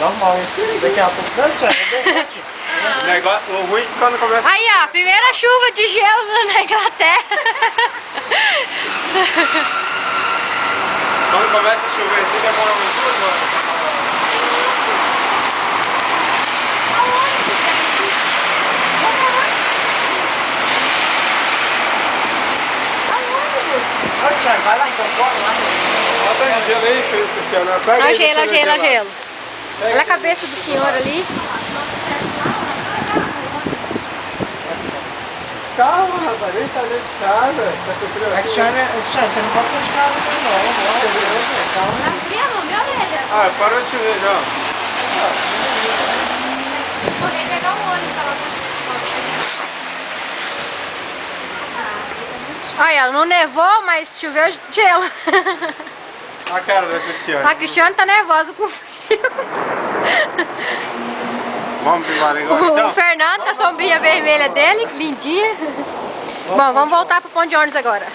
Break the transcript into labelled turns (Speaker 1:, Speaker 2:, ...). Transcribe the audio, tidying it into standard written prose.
Speaker 1: normal isso. Daqui a pouco dá certo.
Speaker 2: O negócio, o ruim é quando começa...
Speaker 3: Aí, ó, primeira chuva de gelo na Inglaterra.
Speaker 2: Quando começa a chover, assim demora muito 2 horas.
Speaker 1: Olha, Thiago, vai lá então, bora lá.
Speaker 2: Bota aí gelo aí, Cristiano. Pega
Speaker 3: Olha o
Speaker 2: aí,
Speaker 3: gelo,
Speaker 2: deixa
Speaker 3: olha o
Speaker 2: eu
Speaker 3: gelo, olha o
Speaker 2: gelar.
Speaker 3: gelo. Olha a cabeça do senhor ali.
Speaker 2: Calma, rapaz, nem tá dentro de casa. Tá com frio assim.
Speaker 1: Cristiano, você não pode sair de casa aqui não. Calma.
Speaker 3: Tá fria, não, minha orelha.
Speaker 2: Ah, parou de chover já.
Speaker 3: Vou nem pegar um ônibus, ela tá... Olha, não nevou, mas choveu gelo.
Speaker 2: A cara da Cristiane.
Speaker 3: A Cristiane tá nervosa com o frio.
Speaker 2: Vamos embora agora então?
Speaker 3: O Fernando com a sombrinha vermelha dele, lindinha. Bom, vamos voltar pro ponto de ônibus agora.